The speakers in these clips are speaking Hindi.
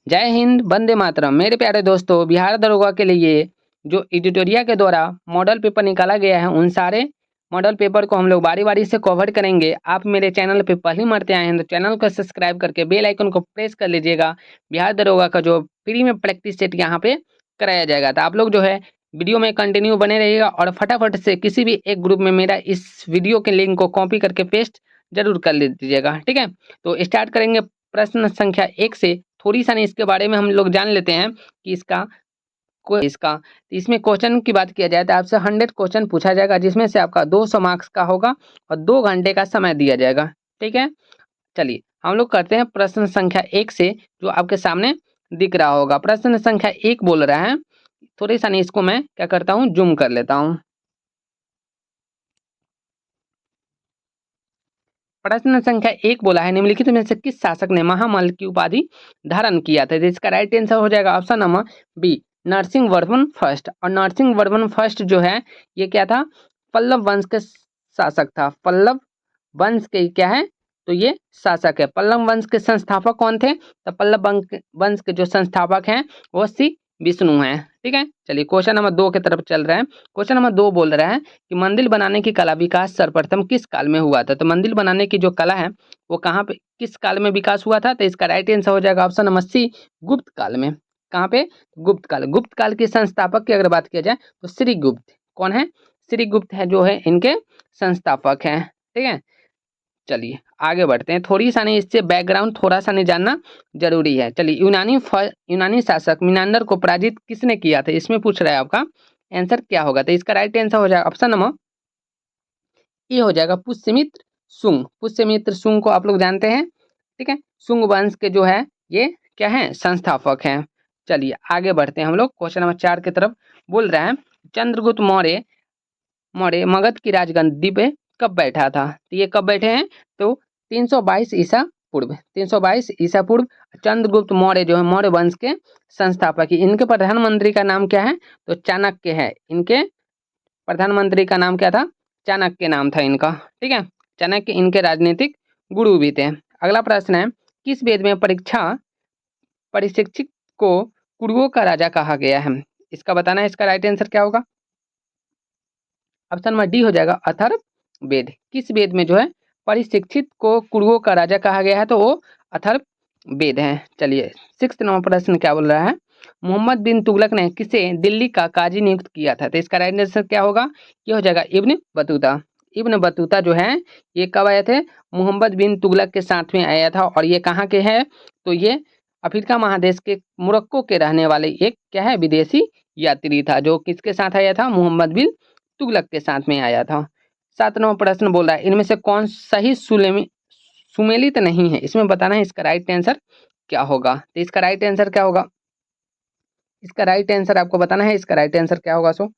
जय हिंद, वंदे मातरम। मेरे प्यारे दोस्तों, बिहार दरोगा के लिए जो एडिटोरिया के द्वारा मॉडल पेपर निकाला गया है, उन सारे मॉडल पेपर को हम लोग बारी-बारी से कवर करेंगे। आप मेरे चैनल पे पहली मर्ते आए हैं तो चैनल को सब्सक्राइब करके बेल आइकन को प्रेस कर लीजिएगा। बिहार दरोगा का जो फ्री में प्रैक्टिस सेट यहाँ पे कराया जाएगा, तो आप लोग जो है वीडियो में कंटिन्यू बने रहिएगा और फटाफट से किसी भी एक ग्रुप में मेरा इस वीडियो के लिंक को कॉपी करके पेस्ट जरूर कर लीजिएगा, ठीक है। तो स्टार्ट करेंगे प्रश्न संख्या 1 से। थोड़ी सा इसके बारे में हम लोग जान लेते हैं कि इसमें क्वेश्चन की बात किया जाए तो आपसे 100 क्वेश्चन पूछा जाएगा, जिसमें से आपका 200 मार्क्स का होगा और 2 घंटे का समय दिया जाएगा, ठीक है। चलिए हम लोग करते हैं प्रश्न संख्या 1 से, जो आपके सामने दिख रहा होगा। प्रश्न संख्या 1 बोल रहा है, थोड़ी सा इसको मैं क्या करता हूँ, जूम कर लेता हूँ। प्रश्न संख्या 1 बोला है, निम्नलिखित में से किस शासक ने महामल्ल की उपाधि धारण किया था? इसका राइट आंसर हो जाएगा option number B, Narasimhavarman first. और नरसिंहवर्मन फर्स्ट जो है ये क्या था, पल्लव वंश के शासक था। पल्लव वंश के क्या है, तो ये शासक है। पल्लव वंश के संस्थापक कौन थे? तो पल्लव वंश के जो संस्थापक हैं वो श्री विष्णु हैं, ठीक है। चलिए क्वेश्चन नंबर 2 की तरफ चल रहे हैं। क्वेश्चन नंबर 2 बोल रहा है कि मंदिर बनाने की कला विकास सर्वप्रथम किस काल में हुआ था? तो मंदिर बनाने की जो कला है वो कहाँ पे, किस काल में विकास हुआ था? तो इसका राइट आंसर हो जाएगा ऑप्शन नंबर सी, गुप्त काल में। कहाँ पे? गुप्त काल। गुप्त काल के संस्थापक की अगर बात किया जाए तो श्री गुप्त कौन है? श्री गुप्त है जो है इनके संस्थापक हैं, ठीक है। चलिए आगे बढ़ते हैं। थोड़ी सा नहीं इससे बैकग्राउंड थोड़ा सा नहीं जानना जरूरी है। चलिए यूनानी शासक मिनांडर को पराजित किसने किया था? इसमें पूछ रहा है आपका आंसर क्या होगा? तो इसका राइट आंसर हो जाएगा ऑप्शन नंबर ए हो जाएगा, पुष्यमित्र शुंग। पुष्यमित्र शुंग को आप लोग जानते हैं, ठीक है। शुंग वंश के जो है ये क्या है, संस्थापक हैं। चलिए आगे बढ़ते हैं हम लोग। क्वेश्चन नंबर 4 की तरफ बोल रहे हैं, चंद्रगुप्त मौर्य मौर्य मगध की राजगद्दी पे कब बैठा था? तो ये कब बैठे हैं? तो 322 ईसा पूर्व। 322 ईसा पूर्व चंद्रगुप्त मौर्य जो है मौर्य वंश के संस्थापक। इनके प्रधानमंत्री का नाम क्या है? तो चाणक्य है। इनके प्रधानमंत्री का नाम क्या था? चाणक्य नाम था इनका, ठीक है। चाणक्य इनके राजनीतिक गुरु भी थे। अगला प्रश्न है, किस वेद में परिशिक्षित को कुरुओं का राजा कहा गया है? इसका बताना है। इसका राइट आंसर क्या होगा? ऑप्शन नंबर डी हो जाएगा, अथर्व वेद। किस वेद में जो है परिशिक्षित को कुरुओं का राजा कहा गया है? तो वो अथर्व वेद है। चलिए 6 नंबर प्रश्न क्या बोल रहा है, मोहम्मद बिन तुगलक ने किसे दिल्ली का काजी नियुक्त किया था? तो इसका राइट आंसर क्या होगा? ये हो जाएगा इब्न बतूता। इब्न बतूता जो है ये कब आए थे? मोहम्मद बिन तुगलक के साथ में आया था। और ये कहाँ के हैं? तो ये अफ्रीका महादेश के मोरक्को के रहने वाले एक क्या है, विदेशी यात्री था, जो किसके साथ आया था? मोहम्मद बिन तुगलक के साथ में आया था। 7 नंबर प्रश्न बोल रहा है, इनमें से कौन सही सुमेलित नहीं है? इसमें बताना है इसका राइट आंसर क्या होगा? तो इसका राइट आंसर क्या होगा? इसका राइट आंसर आपको बताना है। इसका राइट आंसर क्या होगा? सो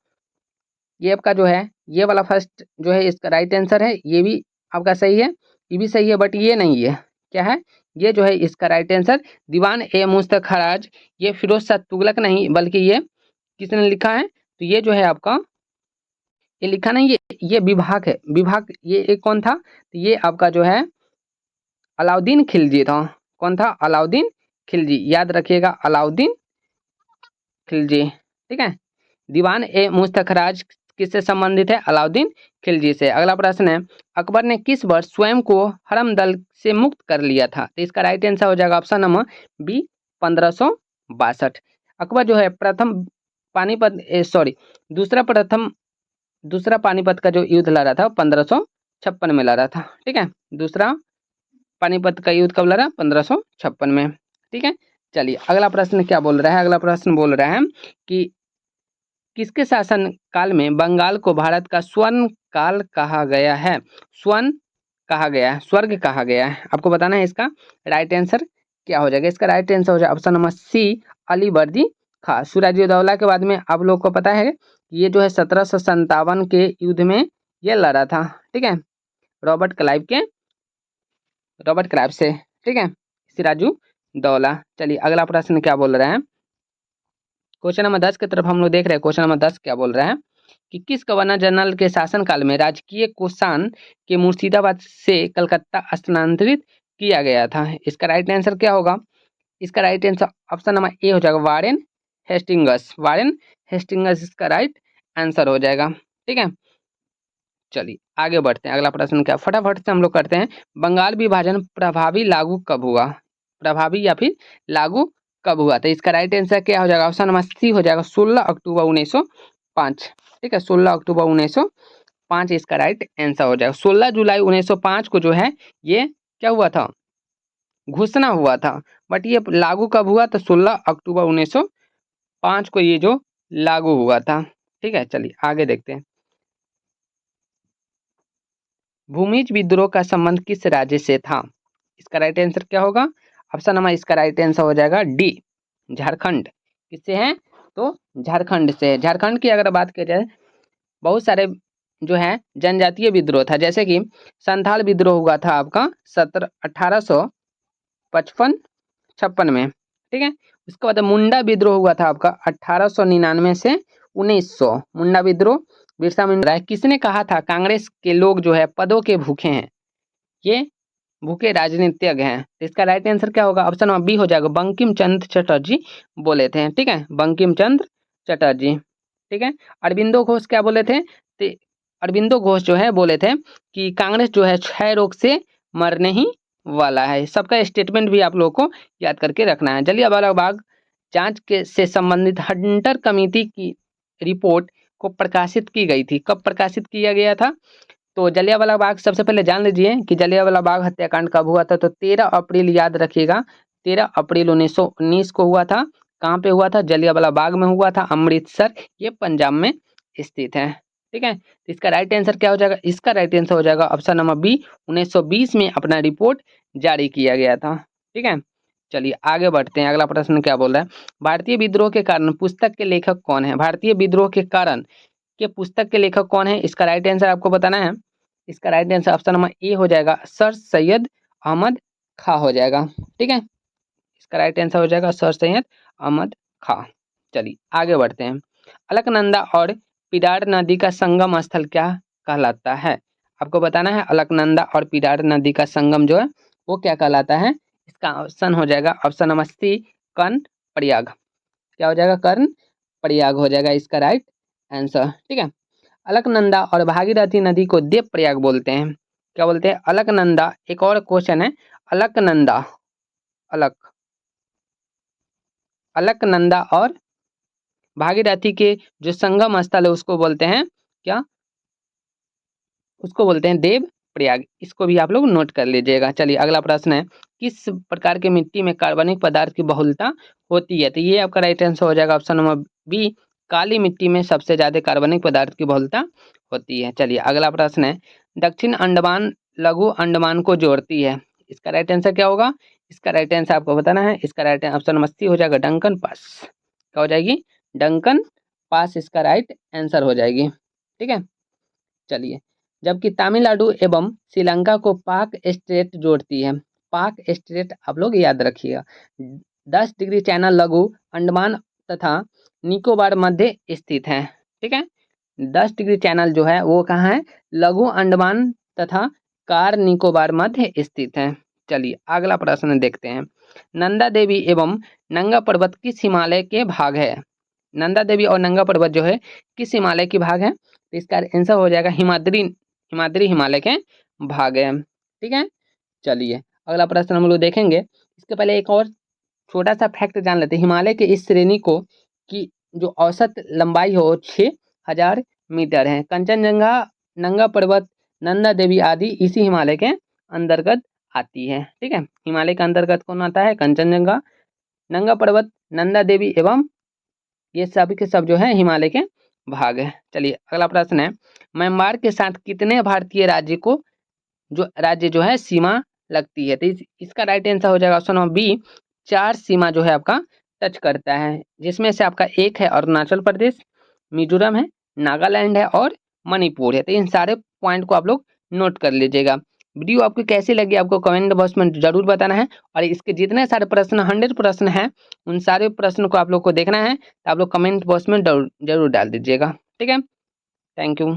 ये आपका जो है ये वाला फर्स्ट जो है इसका राइट आंसर है। ये भी आपका सही है, ये भी सही है, बट ये नहीं है। क्या है? ये जो है इसका राइट आंसर दीवान ए मुस्तखराज, ये फिरोज शाह तुगलक नहीं बल्कि ये किसने लिखा है? तो ये जो है आपका ये लिखा नहीं, ये विभाग है। विभाग ये एक कौन था? तो ये आपका जो है अलाउद्दीन खिलजी था। कौन था? अलाउद्दीन खिलजी, याद रखिएगा, अलाउद्दीन खिलजी, ठीक है। दीवान ए मुस्तखराज किससे संबंधित है? अलाउद्दीन खिलजी से। अगला प्रश्न है, अकबर ने किस वर्ष स्वयं को हरम दल से मुक्त कर लिया था? तो इसका राइट आंसर हो जाएगा ऑप्शन नंबर बी, 1562। अकबर जो है प्रथम पानीपत सॉरी दूसरा पानीपत का जो युद्ध लड़ा था 1556 में लड़ा था, ठीक है। दूसरा पानीपत का युद्ध कब लड़ा? 1556 में, ठीक है। चलिए अगला प्रश्न क्या बोल रहा है? अगला प्रश्न बोल रहा है कि किसके शासन काल में बंगाल को भारत का स्वर्ण काल कहा गया है? स्वर्ण कहा गया है, स्वर्ग कहा गया है। आपको बताना है इसका राइट आंसर क्या हो जाएगा? इसका राइट आंसर हो जाएगा ऑप्शन नंबर सी, अलीवर्दी खां। सिराजुद्दौला के बाद में आप लोग को पता है ये जो है 1757 के युद्ध में ये लड़ा था, ठीक है, रॉबर्ट क्लाइव से, ठीक है, सिराजुद्दौला। चलिए अगला प्रश्न क्या बोल रहे हैं? क्वेश्चन नंबर 10 की तरफ हम लोग देख रहे हैं। क्वेश्चन नंबर 10 क्या बोल रहा है कि किस गवर्नर जनरल के शासनकाल में राजकीय कोषान के मुर्शिदाबाद से कलकत्ता स्थानांतरित किया गया था? इसका राइट आंसर क्या होगा? इसका right answer option number A हो जाएगा वारेन हेस्टिंगस। वारेन हेस्टिंगस इसका राइट आंसर हो जाएगा। ठीक है, चलिए आगे बढ़ते हैं। अगला प्रश्न क्या, फटाफट से हम लोग करते हैं। बंगाल विभाजन प्रभावी लागू कब हुआ? प्रभावी या फिर लागू कब हुआ? तो इसका राइट आंसर क्या हो जाएगा? ऑप्शन नंबर सी हो जाएगा 16 अक्टूबर 1905। ठीक है, 16 अक्टूबर 1905 इसका राइट आंसर हो जाएगा। 16 जुलाई 1905 को जो है ये क्या हुआ था? घोषणा हुआ था। बट ये लागू कब हुआ? तो 16 अक्टूबर 1905 को ये जो लागू हुआ था। ठीक है, चलिए आगे देखते हैं। भूमिज विद्रोह का संबंध किस राज्य से था? इसका राइट आंसर क्या होगा? ऑप्शन नंबर इसका राइट आंसर हो जाएगा डी झारखंड। किससे है? तो झारखंड से। झारखंड की अगर बात की जाए, बहुत सारे जो है जनजातीय विद्रोह था, जैसे कि संथाल विद्रोह हुआ था आपका 1855 में। ठीक है, उसके बाद मुंडा विद्रोह हुआ था आपका 1899 से 1900। मुंडा विद्रोह बिरसा मुंडा। किसने कहा था कांग्रेस के लोग जो है पदों के भूखे हैं, ये भूखे राजनीतिज्ञ हैं? तो इसका राइट आंसर क्या होगा? ऑप्शन नंबर बी हो जाएगा बंकिम चंद्र चटर्जी बोले थे। ठीक है, बंकिम चंद्र चटर्जी। ठीक है, अरविंदो घोष क्या बोले थे? तो अरविंदो घोष जो है बोले थे कि कांग्रेस जो है क्षय रोग से मरने ही वाला है। सबका स्टेटमेंट भी आप लोगों को याद करके रखना है। जलियांवाला बाग जांच के से संबंधित हंटर कमेटी की रिपोर्ट को प्रकाशित की गई थी। कब प्रकाशित किया गया था? तो जलियांवाला बाग सबसे पहले जान लीजिए कि जलियांवाला बाग हत्याकांड कब हुआ था। तो 13 अप्रैल याद रखिएगा, 13 अप्रैल 1919 को हुआ था। कहाँ पे हुआ था? जलियांवाला बाग में हुआ था, अमृतसर, ये पंजाब में स्थित है। ठीक है, तो इसका राइट आंसर क्या हो जाएगा? इसका राइट आंसर हो जाएगा ऑप्शन नंबर बी, 1920 में अपना रिपोर्ट जारी किया गया था। ठीक है, चलिए आगे बढ़ते हैं। अगला प्रश्न क्या बोल रहा है? भारतीय विद्रोह के कारण पुस्तक के लेखक कौन है? भारतीय विद्रोह के कारण के पुस्तक के लेखक कौन है? इसका राइट आंसर आपको बताना है। इसका right answer option number A हो जाएगा सर सैयद अहमद खां हो जाएगा। ठीक है, इसका राइट आंसर हो जाएगा सर सैयद अहमद खां। चलिए आगे बढ़ते हैं। अलकनंदा और पिडार नदी का संगम स्थल क्या कहलाता है? आपको बताना है। अलकनंदा और पिडार नदी का संगम जो है वो क्या कहलाता है? इसका ऑप्शन हो जाएगा ऑप्शन नंबर सी कर्ण प्रयाग। क्या हो जाएगा? कर्ण प्रयाग हो जाएगा इसका राइट आंसर। ठीक है, अलकनंदा और भागीरथी नदी को देव प्रयाग बोलते हैं। क्या बोलते हैं? अलकनंदा। एक और क्वेश्चन है, अलकनंदा, अलकनंदा और भागीरथी के जो संगम स्थल है उसको बोलते हैं क्या? उसको बोलते हैं देव प्रयाग। इसको भी आप लोग नोट कर लीजिएगा। चलिए अगला प्रश्न है, किस प्रकार के मिट्टी में कार्बनिक पदार्थ की बहुलता होती है? तो ये आपका राइट आंसर हो जाएगा ऑप्शन नंबर बी, काली मिट्टी में सबसे ज्यादा कार्बनिक पदार्थ की बहुलता होती है। चलिए अगला प्रश्न है, दक्षिण अंडमान लघु अंडमान को जोड़ती है। इसका राइट आंसर क्या होगा? इसका राइट आंसर आपको बताना है। इसका राइट ऑप्शन नंबर सी हो जाएगा डंकन पास। क्या हो जाएगी? डंकन पास इसका राइट आंसर हो जाएगी। ठीक है, चलिए जबकि तमिलनाडु एवं श्रीलंका को पाक स्ट्रेट जोड़ती है। पाक स्ट्रेट आप लोग याद रखिएगा। 10 डिग्री चैनल लघु अंडमान तथा निकोबार मध्य स्थित है। ठीक है, 10 डिग्री चैनल जो है वो कहाँ है? लघु अंडमान तथा कार निकोबार मध्य स्थित है। चलिए अगला प्रश्न देखते हैं। नंदा देवी एवं नंगा पर्वत किस हिमालय के भाग है? नंदा देवी और नंगा पर्वत जो है किस हिमालय के भाग है? तो इसका आंसर हो जाएगा हिमाद्री। हिमाद्री हिमालय के भाग है। ठीक है, चलिए अगला प्रश्न हम लोग देखेंगे। इसके पहले एक और छोटा सा फैक्ट जान लेते हैं। हिमालय के इस श्रेणी को की जो औसत लंबाई हो 6000 मीटर है। कंचनजंगा, नंगा पर्वत, नंदा देवी आदि इसी हिमालय के अंतर्गत आती है। ठीक है, हिमालय के अंतर्गत कौन आता है? कंचनजंगा, नंगा पर्वत, नंदा देवी एवं ये सब के सब जो है हिमालय के भाग है। चलिए अगला प्रश्न है, म्यांमार के साथ कितने भारतीय राज्य जो है सीमा लगती है? तो इसका राइट आंसर हो जाएगा ऑप्शन नंबर बी, 4 सीमा जो है आपका टच करता है, जिसमें से आपका एक है अरुणाचल प्रदेश, मिजोरम है, नागालैंड है और मणिपुर है। तो इन सारे पॉइंट को आप लोग नोट कर लीजिएगा। वीडियो आपको कैसी लगी आपको कमेंट बॉक्स में जरूर बताना है। और इसके जितने सारे प्रश्न 100 प्रश्न हैं उन सारे प्रश्न को आप लोग को देखना है, तो आप लोग कमेंट बॉक्स में जरूर डाल दीजिएगा। ठीक है, थैंक यू।